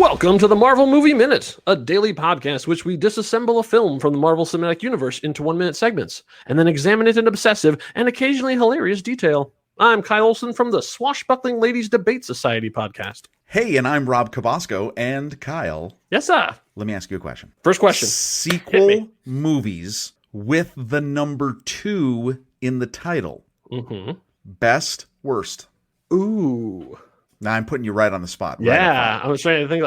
Welcome to the Marvel Movie Minute, a daily podcast which we disassemble a film from the Marvel Cinematic Universe into 1-minute segments, and then examine it in obsessive and occasionally hilarious detail. I'm Kyle Olson from the Swashbuckling Ladies Debate Society podcast. Hey, and I'm Rob Cabasco, and Kyle. Yes, sir. Let me ask you a question. First question. Sequel movies with the number 2 in the title. Mm-hmm. Best, worst. Ooh. Now I'm putting you right on the spot. Yeah, I was trying to think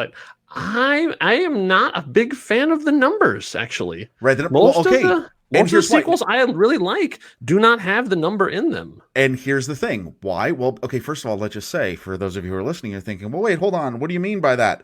I am not a big fan of the numbers, actually. Right. Most of the sequels I really like do not have the number in them. And here's the thing. Why? Well, okay, first of all, let's just say, for those of you who are listening, you're thinking, well, wait, hold on. What do you mean by that?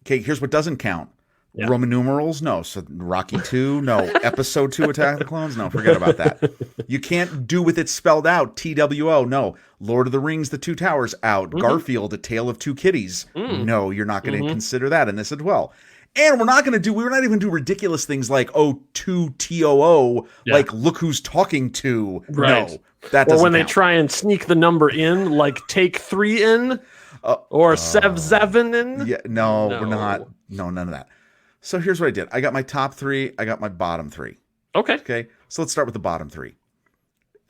Okay, here's what doesn't count. Yeah. Roman numerals? No. So Rocky 2? No. Episode 2 Attack of the Clones? No, forget about that. You can't do with it spelled out. TWO? No. Lord of the Rings, The Two Towers? Out. Mm-hmm. Garfield, A Tale of Two Kitties? No, you're not going to consider that in this as well. And we're not even do ridiculous things like, 2TOO, like Look Who's Talking To. Right. No, that doesn't Or when count. they try and sneak the number in, like Take 3 in, or Sev 7 in. Yeah, no, we're not. No, none of that. So here's what I did. I got my top 3. I got my bottom 3. Okay. So let's start with the bottom 3.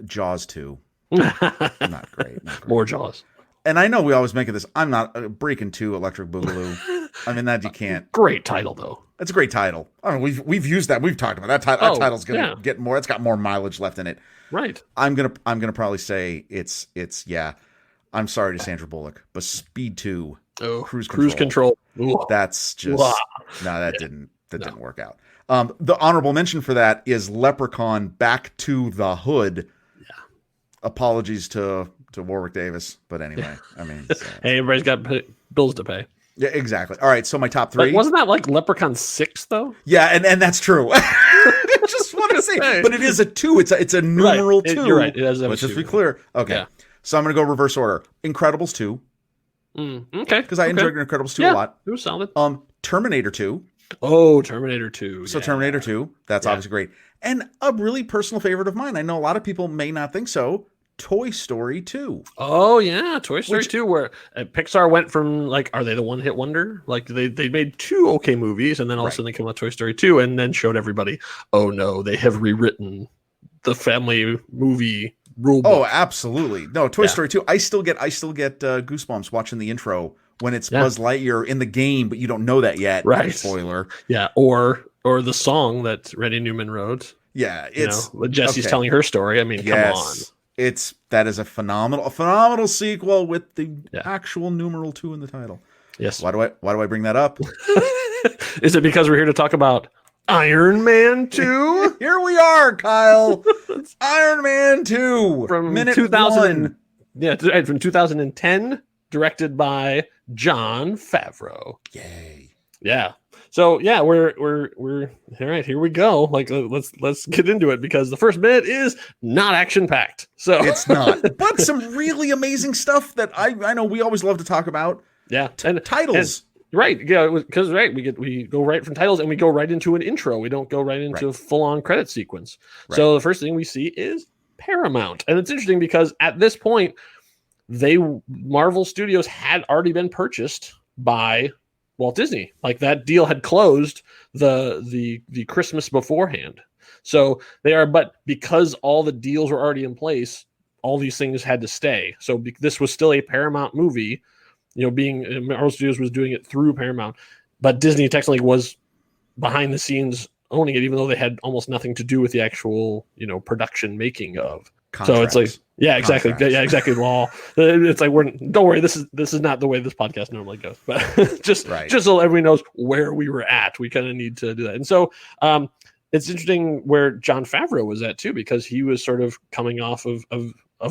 Jaws 2. Not great. More Jaws. And I know we always make it this. I'm not Breaking 2 Electric Boogaloo. I mean, that you can't. Great title, though. It's a great title. I mean, we've used that. We've talked about that title. That title's gonna get more. It's got more mileage left in it. Right. I'm gonna probably say it's yeah. I'm sorry to Sandra Bullock, but Speed 2. Cruise Control. Ooh. That's just that didn't work out. The honorable mention for that is Leprechaun Back to the Hood. Yeah. Apologies to Warwick Davis, but anyway, I mean, hey, everybody's got bills to pay. Yeah, exactly. All right, so my top 3. But wasn't that like Leprechaun 6 though? Yeah, and that's true. I just want to say, but it is a 2. It's a numeral 2. You're right. It has Let's just be clear. Okay. Yeah. So I'm going to go reverse order. Incredibles 2. Okay. Because I enjoyed Incredibles 2 a lot. It was solid. Terminator 2. Oh, Terminator 2. So Terminator 2. That's obviously great. And a really personal favorite of mine. I know a lot of people may not think so. Toy Story 2. Oh, yeah. Toy Story 2, where Pixar went from, like, are they the one-hit wonder? Like, they made 2 okay movies, and then all of a sudden they came out with Toy Story 2, and then showed everybody, oh, no, they have rewritten the family movie rule book. Oh, absolutely. No, Toy Story 2. I still get goosebumps watching the intro when it's Buzz Lightyear in the game, but you don't know that yet. Right. Spoiler. Yeah, or the song that Randy Newman wrote. Yeah, it's Jessie's telling her story. I mean, come on. That is a phenomenal sequel with the actual numeral 2 in the title. Yes. Why do I bring that up? Is it because we're here to talk about Iron Man 2? Here we are, Kyle. Iron Man 2 from minute 2000. 1. Yeah, from 2010, directed by Jon Favreau. Yay. Yeah. So yeah, we're all right. Here we go. Like let's get into it because the first minute is not action packed. So it's not, but some really amazing stuff that I know we always love to talk about. Yeah, and titles. Right, yeah, because we go right from titles and we go right into an intro. We don't go right into a full on credit sequence. Right. So the first thing we see is Paramount, and it's interesting because at this point, Marvel Studios had already been purchased by Walt Disney. Like that deal had closed the Christmas beforehand. So but because all the deals were already in place, all these things had to stay. So this was still a Paramount movie, being Marvel Studios was doing it through Paramount, but Disney technically was behind the scenes owning it, even though they had almost nothing to do with the actual, production making of. Contracts. So it's like, yeah, exactly. Contracts. Yeah, exactly. Law. It's like, don't worry. This is not the way this podcast normally goes, but just so everybody knows where we were at, we kind of need to do that. And so, it's interesting where Jon Favreau was at too, because he was sort of coming off of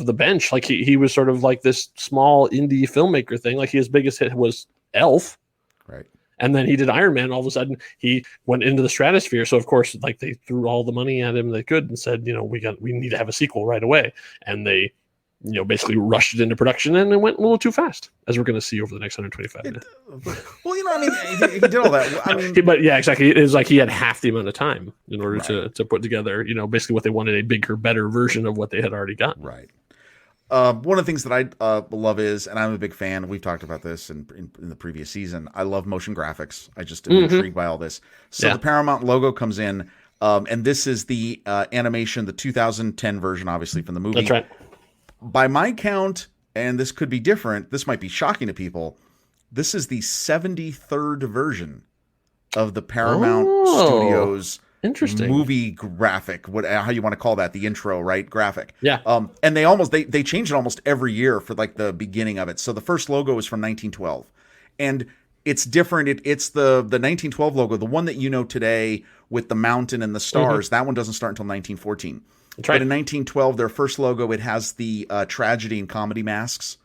the bench. Like he was sort of like this small indie filmmaker thing. Like his biggest hit was Elf. Right. And then he did Iron Man. All of a sudden, he went into the stratosphere. So of course, like they threw all the money at him they could and said, we need to have a sequel right away. And they, basically rushed it into production and it went a little too fast, as we're going to see over the next 125 minutes. Well, he did all that. I mean, but yeah, exactly. It was like he had half the amount of time in order to put together, basically what they wanted, a bigger, better version of what they had already got. Right. One of the things that I love is, and I'm a big fan, we've talked about this in the previous season, I love motion graphics. I just am intrigued by all this. So the Paramount logo comes in, and this is the animation, the 2010 version, obviously, from the movie. That's right. By my count, and this could be different, this might be shocking to people, this is the 73rd version of the Paramount Studios movie graphic, how you want to call that, the intro, right? Graphic. Yeah. And they change it almost every year for like the beginning of it. So the first logo is from 1912, and it's different. It's the 1912 logo, the one that you know today with the mountain and the stars. That one doesn't start until 1914. That's right. But in 1912, their first logo, it has the tragedy and comedy masks,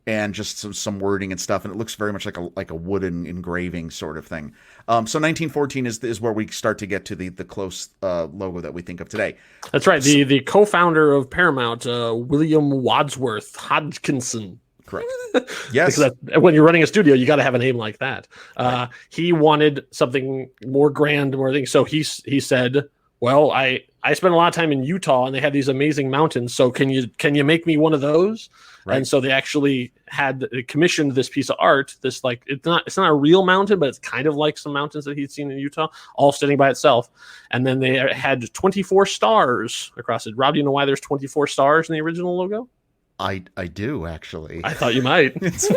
and just some wording and stuff, and it looks very much like a wooden engraving sort of thing. So 1914 is where we start to get to the close logo that we think of today. That's right. The co-founder of Paramount, William Wadsworth Hodgkinson. Correct. Yes. When you're running a studio, you got to have a name like that. He wanted something more grand, more things. So he said, "Well, I spent a lot of time in Utah, and they had these amazing mountains. So can you make me one of those?" Right. And so they actually commissioned this piece of art. This it's not a real mountain, but it's kind of like some mountains that he'd seen in Utah, all standing by itself. And then they had 24 stars across it. Rob, do you know why there's 24 stars in the original logo? I do, actually. I thought you might. So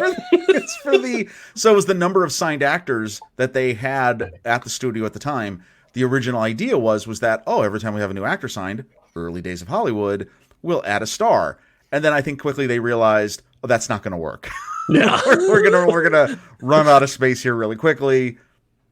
it was the number of signed actors that they had at the studio at the time. The original idea was that, every time we have a new actor signed, early days of Hollywood, we'll add a star. And then I think quickly they realized, that's not going to work. Yeah. we're gonna run out of space here really quickly,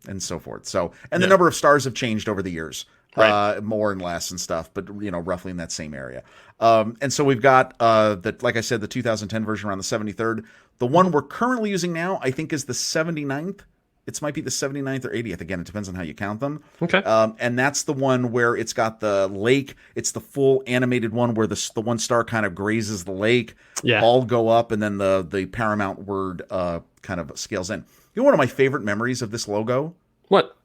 and so forth. So, and the number of stars have changed over the years, right. More and less and stuff, but roughly in that same area. And so we've got like I said, the 2010 version around the 73rd. The one we're currently using now, I think, is the 79th. It might be the 79th or 80th. Again, it depends on how you count them. Okay. And that's the one where it's got the lake. It's the full animated one where the one star kind of grazes the lake. Yeah. All go up, and then the Paramount word kind of scales in. You know, one of my favorite memories of this logo? What?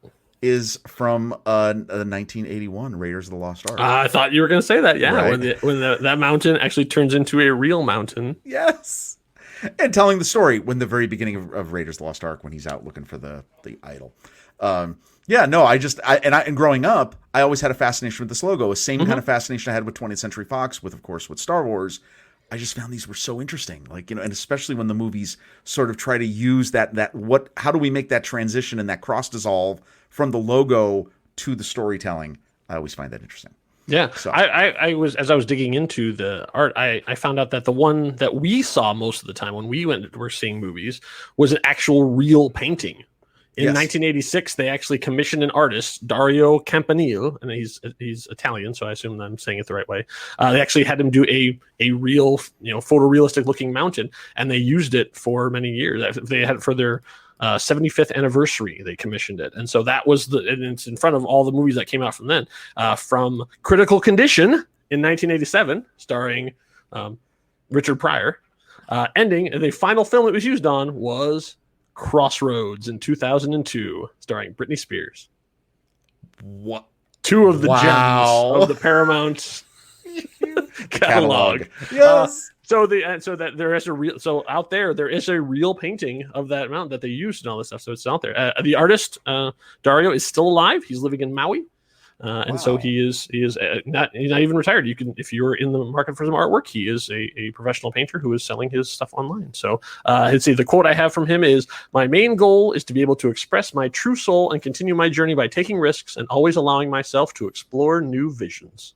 Is from 1981 Raiders of the Lost Ark. I thought you were going to say that. Yeah. Right. When that mountain actually turns into a real mountain. Yes. And telling the story when the very beginning of Raiders of the Lost Ark, when he's out looking for the idol. And growing up, I always had a fascination with this logo. The same kind of fascination I had with 20th Century Fox, with Star Wars. I just found these were so interesting. And especially when the movies sort of try to use how do we make that transition and that cross dissolve from the logo to the storytelling? I always find that interesting. Yeah, so I was, as I was digging into the art, I found out that the one that we saw most of the time when were seeing movies was an actual real painting. In 1986, they actually commissioned an artist, Dario Campanile, and he's Italian, so I assume I'm saying it the right way. They actually had him do a real, photorealistic looking mountain, and they used it for many years. They had it for their 75th anniversary. They commissioned it, and so that was and it's in front of all the movies that came out from then. From Critical Condition in 1987, starring Richard Pryor, ending, and the final film it was used on was Crossroads in 2002, starring Britney Spears. What? Two of the gems of the Paramount catalog. Yes. So there is a real painting of that mountain that they used and all this stuff. So it's out there. The artist Dario is still alive. He's living in Maui, and so he is not even retired. You can, if you're in the market for some artwork, he is a professional painter who is selling his stuff online. So let's see. The quote I have from him is, "My main goal is to be able to express my true soul and continue my journey by taking risks and always allowing myself to explore new visions."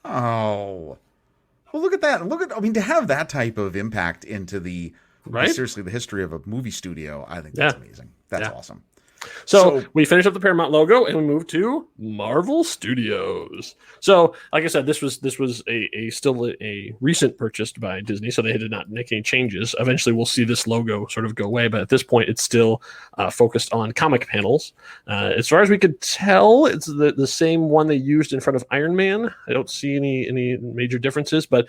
Wow. Well, look at that. To have that type of impact into seriously, the history of a movie studio, I think that's amazing. That's awesome. So we finished up the Paramount logo and we moved to Marvel Studios. So, like I said, this was still a recent purchase by Disney, so they did not make any changes. Eventually, we'll see this logo sort of go away, but at this point, it's still focused on comic panels. As far as we could tell, it's the same one they used in front of Iron Man. I don't see any major differences, but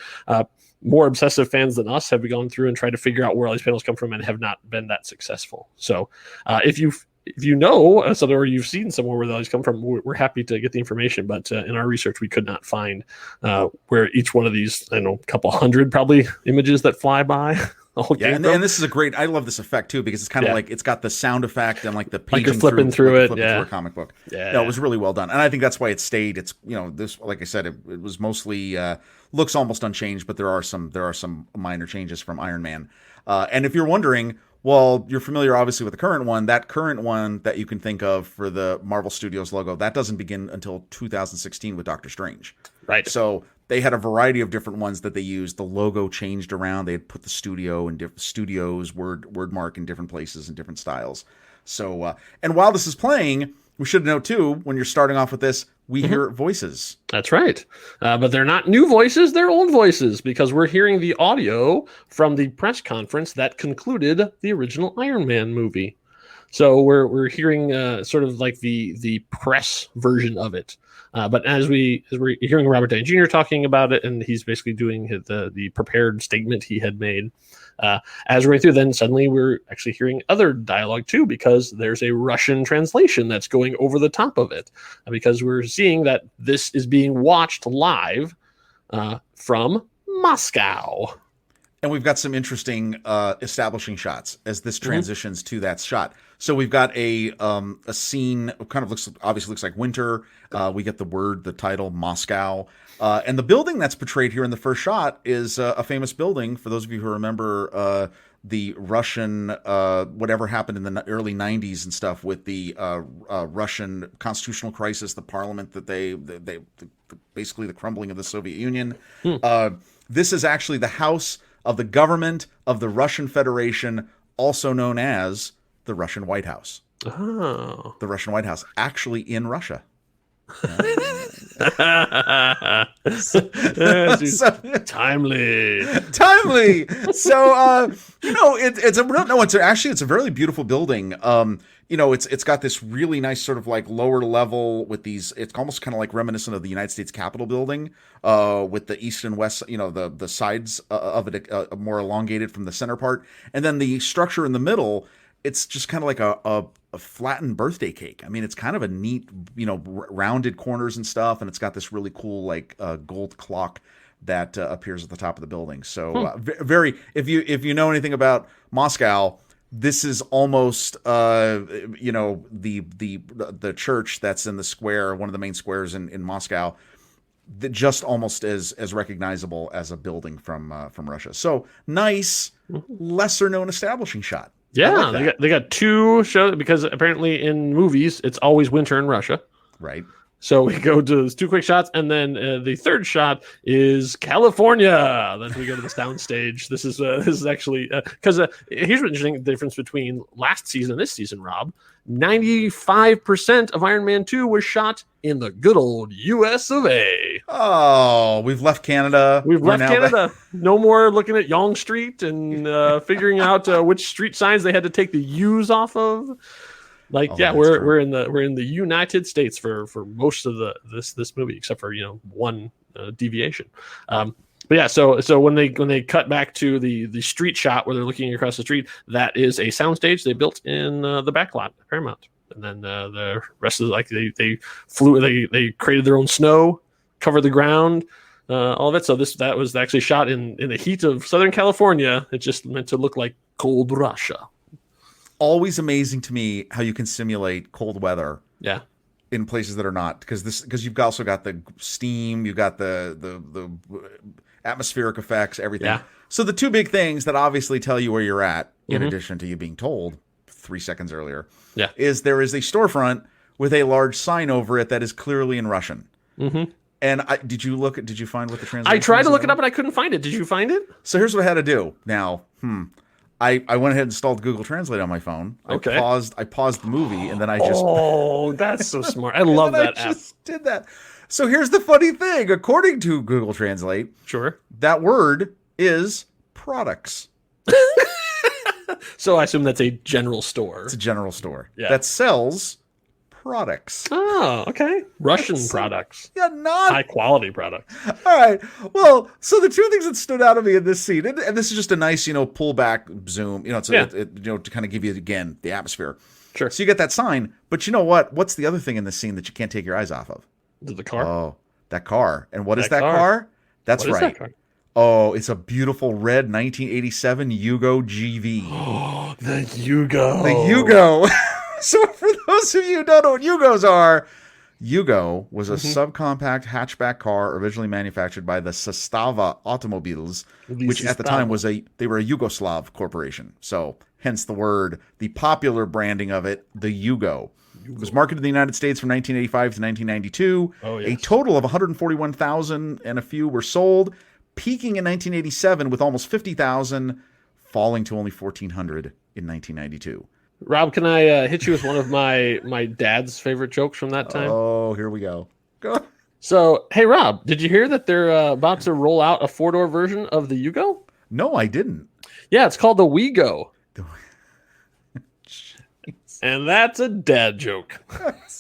more obsessive fans than us have gone through and tried to figure out where all these panels come from and have not been that successful. So if you if you know something or you've seen somewhere where those come from, we're happy to get the information. But in our research, we could not find where each one of these, I don't know, a couple hundred probably images that fly by. And this is a great. I love this effect too because it's kind of like it's got the sound effect and like the paging like you're flipping through it, through a comic book. No, it was really well done, and I think that's why it stayed. It's this, like I said, it was mostly looks almost unchanged, but there are some minor changes from Iron Man. And if you're wondering, well, you're familiar obviously with the current one. That current one that you can think of for the Marvel Studios logo that doesn't begin until 2016 with Doctor Strange. Right. So they had a variety of different ones that they used. The logo changed around. They had put the studio and different studios word mark in different places and different styles. So, and while this is playing, we should note too, when you're starting off with this, we hear voices. That's right. But they're not new voices. They're old voices because we're hearing the audio from the press conference that concluded the original Iron Man movie. So we're hearing sort of like the press version of it. But as we're hearing Robert Downey Jr. talking about it, and he's basically doing the prepared statement he had made. As we're going through, then suddenly we're actually hearing other dialogue too, because there's a Russian translation that's going over the top of it, because we're seeing that this is being watched live from Moscow. And we've got some interesting establishing shots as this transitions to that shot. So we've got a scene, kind of looks like winter. We get the title Moscow. And the building that's portrayed here in the first shot is a famous building. For those of you who remember the Russian, whatever happened in the early 90s and stuff with the Russian constitutional crisis, the parliament that they basically the crumbling of the Soviet Union. This is actually the house of the government of the Russian Federation, also known as the Russian White House. Oh. The Russian White House, actually in Russia. Timely. So it's a very beautiful building. It's got this really nice sort of like lower level with these. It's almost kind of like reminiscent of the United States Capitol building, with the east and west. The sides of it more elongated from the center part, and then the structure in the middle. It's just kind of like a flattened birthday cake. I mean, it's kind of a neat, rounded corners and stuff, and it's got this really cool like gold clock that appears at the top of the building. So very, if you know anything about Moscow, this is almost the church that's in the square, one of the main squares in Moscow, that just almost as recognizable as a building from Russia. So nice, lesser known establishing shot. Yeah, like they got two shows because apparently in movies it's always winter in Russia. Right. So we go to those two quick shots, and then the third shot is California. Then we go to the sound stage. This is actually because here's the interesting difference between last season and this season, Rob. 95% of Iron Man 2 was shot in the good old US of A. Oh, we've left Canada. No more looking at Yonge Street and figuring out which street signs they had to take the U's off of. We're in the United States for most of this movie, except for one deviation. But yeah, so when they cut back to the street shot where they're looking across the street, that is a soundstage they built in the back lot at Paramount. And then the rest of they created their own snow, covered the ground, all of it. So that was actually shot in the heat of Southern California. It just meant to look like cold Russia. Always amazing to me how you can simulate cold weather. Yeah. In places that are not, because you've also got the steam, you've got the atmospheric effects, everything. Yeah. So the two big things that obviously tell you where you're at, in addition to you being told 3 seconds earlier, is there is a storefront with a large sign over it that is clearly in Russian. Mm-hmm. And did you find what the translation? I tried to look it up, but I couldn't find it. Did you find it? So here's what I had to do. Now, I went ahead and installed Google Translate on my phone. Okay. I paused the movie, and then I just... Oh, that's so smart. I love that app. I just did that. So here's the funny thing. According to Google Translate, sure, that word is products. So I assume that's a general store. It's a general store that sells products. Oh, okay. Russian products. Yeah, not high quality products. All right. Well, so the two things that stood out to me in this scene, and this is just a nice, pullback zoom, to kind of give you again the atmosphere. Sure. So you get that sign, but you know what? What's the other thing in this scene that you can't take your eyes off of? The car. Oh, that car. And what is that car? That's right. That car? Oh, it's a beautiful red 1987 Yugo GV. Oh, the Yugo. The Yugo. So for those of you who don't know what Yugos are, Yugo was a subcompact hatchback car originally manufactured by the Sestava Automobiles, which at the time they were a Yugoslav corporation. So hence the popular branding of it, the Yugo. It was marketed in the United States from 1985 to 1992. Oh, yes. A total of 141,000 and a few were sold, peaking in 1987 with almost 50,000, falling to only 1,400 in 1992. Rob, can I hit you with one of my dad's favorite jokes from that time? Oh, here we go. Go. So, hey, Rob, did you hear that they're about to roll out a 4-door version of the Yugo? No, I didn't. Yeah, it's called the WeGo. And that's a dad joke.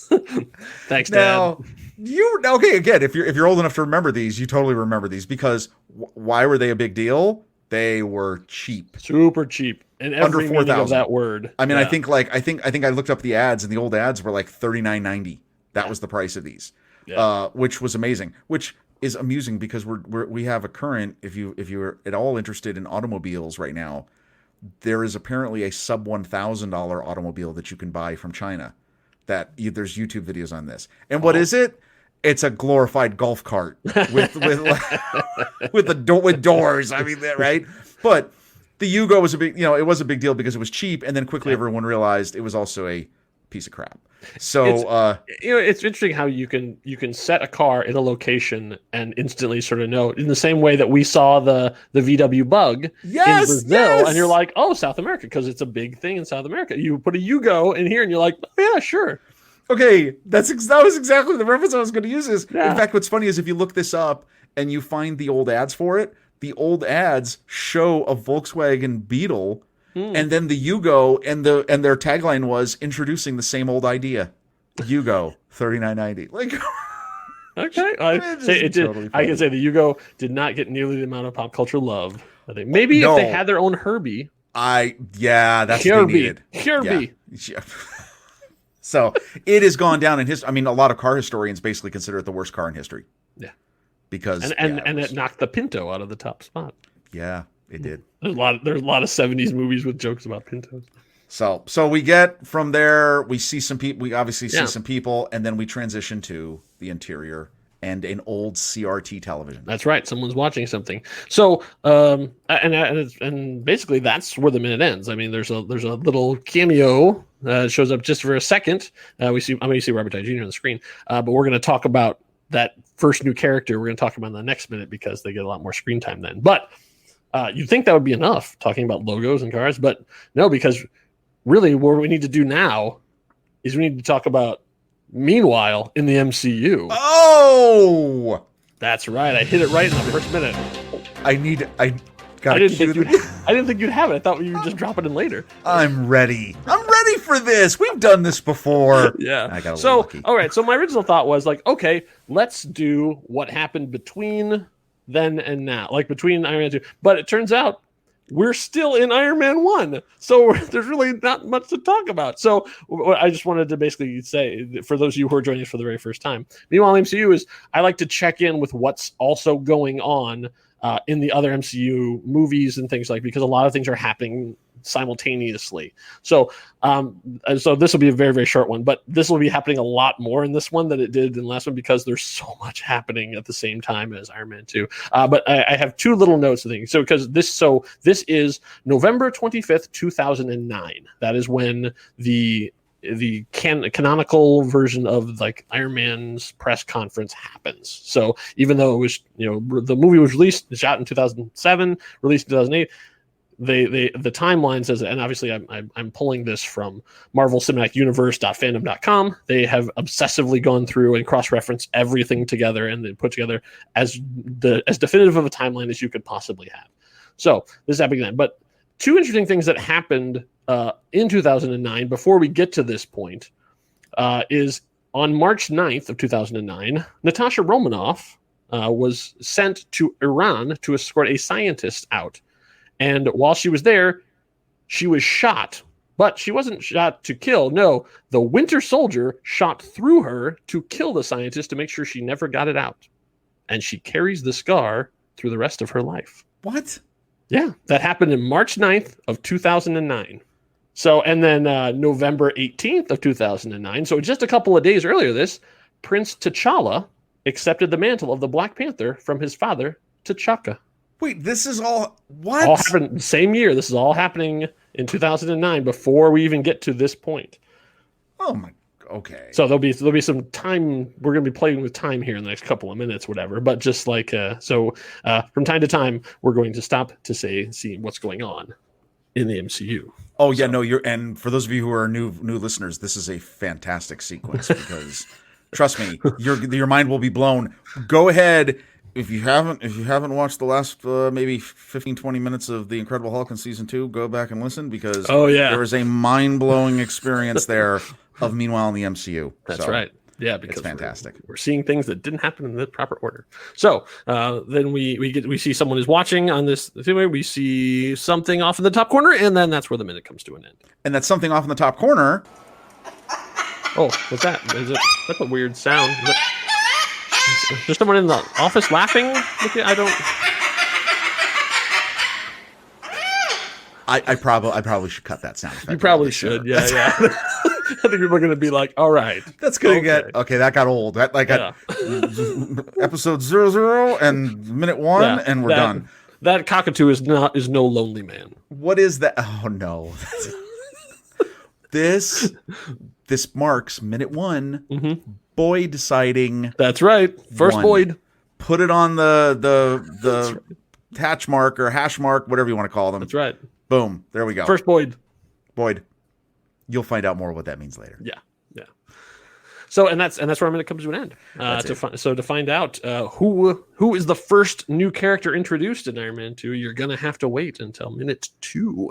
Thanks, Dad. Now, again, if you're old enough to remember these, you totally remember these because why were they a big deal? They were cheap, super cheap, and every meaning of that word. I mean, yeah. I think I looked up the ads, and the old ads were like $39.90. That was the price of these, which was amazing. Which is amusing because we have a current. If you're at all interested in automobiles right now, there is apparently a sub $1,000 automobile that you can buy from China. There's YouTube videos on this, and what is it? It's a glorified golf cart with doors. I mean, right? But the Yugo was it was a big deal because it was cheap, and then quickly everyone realized it was also a piece of crap. So it's interesting how you can set a car in a location and instantly sort of know, in the same way that we saw the VW Bug in Brazil, and you're like, oh, South America, because it's a big thing in South America. You put a Yugo in here, and you're like, oh, yeah, sure. Okay, that was exactly the reference I was going to use. In fact, what's funny is if you look this up and you find the old ads for it, the old ads show a Volkswagen Beetle and then the Yugo, and their tagline was introducing the same old idea, Yugo $39.90. Like, okay, I can say the Yugo did not get nearly the amount of pop culture love. I think maybe if they had their own Herbie. That's what they needed. Herbie. Yeah. So it has gone down in history. I mean, a lot of car historians basically consider it the worst car in history. Yeah, because it knocked the Pinto out of the top spot. Yeah, it did. There's a lot of 70s movies with jokes about Pintos. So we get from there. We see some people. We obviously see some people, and then we transition to the interior and an old CRT television. That's right. Someone's watching something. So, and basically that's where the minute ends. I mean, there's a little cameo shows up just for a second. You see Robert Downey Jr. on the screen, but we're going to talk about that first new character. We're going to talk about in the next minute because they get a lot more screen time then. But you'd think that would be enough talking about logos and cars, but no, because really what we need to do now is we need to talk about Meanwhile in the MCU. Oh, that's right. I hit it right in the first minute. I didn't think you'd have it. I thought you would just drop it in later. I'm ready for this. We've done this before. Yeah. I got a little lucky. All right. So my original thought was like, okay, let's do what happened between then and now, like between Iron Man 2. But it turns out we're still in Iron Man 1. So there's really not much to talk about. So I just wanted to basically say, for those of you who are joining us for the very first time, Meanwhile MCU is I like to check in with what's also going on in the other MCU movies and things because a lot of things are happening simultaneously. So this will be a very, very short one, but this will be happening a lot more in this one than it did in the last one because there's so much happening at the same time as Iron Man 2. But I have two little notes of things. So this is November 25th, 2009. That is when the canonical version of like Iron Man's press conference happens. So even though it was, the movie was shot in 2007, released in 2008, the timeline says, and obviously I'm pulling this from Marvel Cinematic Universe.fandom.com. They have obsessively gone through and cross-referenced everything together and then put together as definitive of a timeline as you could possibly have. So this is happening then. But two interesting things that happened in 2009 before we get to this point. is on March 9th of 2009, Natasha Romanoff was sent to Iran to escort a scientist out. And while she was there, she was shot. But she wasn't shot to kill. No, the Winter Soldier shot through her to kill the scientist to make sure she never got it out. And she carries the scar through the rest of her life. What? Yeah, that happened in March 9th of 2009. So, and then November 18th of 2009, so just a couple of days earlier this, Prince T'Challa accepted the mantle of the Black Panther from his father, T'Chaka. Wait, this is all... What? All happened the same year. This is all happening in 2009 before we even get to this point. Oh, my... Okay. So there'll be some time. We're going to be playing with time here in the next couple of minutes, whatever. But just like, from time to time, we're going to stop to see what's going on in the MCU. Oh yeah, no, and for those of you who are new listeners, this is a fantastic sequence because trust me, your mind will be blown. Go ahead if you haven't watched the last maybe 15-20 minutes of The Incredible Hulk in season 2, go back and listen because there is a mind-blowing experience there of Meanwhile in the MCU. That's right. Yeah, because it's fantastic. We're seeing things that didn't happen in the proper order. So then we see someone is watching on this. We see something off in the top corner, and then that's where the minute comes to an end. And that something off in the top corner. Oh, what's that? That's a weird sound. Is there someone in the office laughing? I don't. I probably should cut that sound effect. You probably should. Yeah. I think people are going to be like, all right. That's going to get... Okay, that got old. That got episode 00 and minute 1, and we're done. That cockatoo is no lonely man. What is that? Oh, no. This marks minute 1. Mm-hmm. Boyd sighting. That's right. First 1. Boyd. Put it on the hatch mark or hash mark, whatever you want to call them. That's right. Boom. There we go. First Boyd. You'll find out more what that means later. Yeah. So and that's where I'm going to come to an end. To find out who is the first new character introduced in Iron Man 2, you're going to have to wait until minute 2.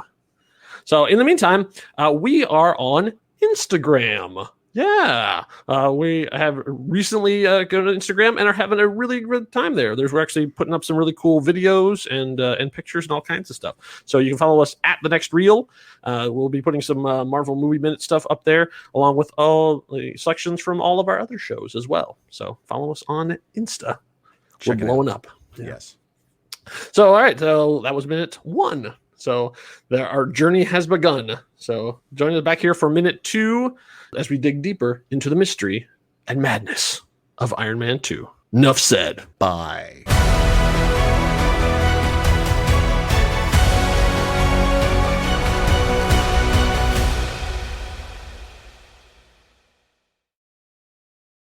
So in the meantime, we are on Instagram. Yeah, we have recently gone to Instagram and are having a really good time there. We're actually putting up some really cool videos and pictures and all kinds of stuff. So you can follow us at The Next Reel. We'll be putting some Marvel Movie Minute stuff up there, along with all the selections from all of our other shows as well. So follow us on Insta. We're blowing up. Yeah. Yes. So all right, so that was minute 1. So our journey has begun. So join us back here for minute 2 as we dig deeper into the mystery and madness of Iron Man 2. Enough said. Bye.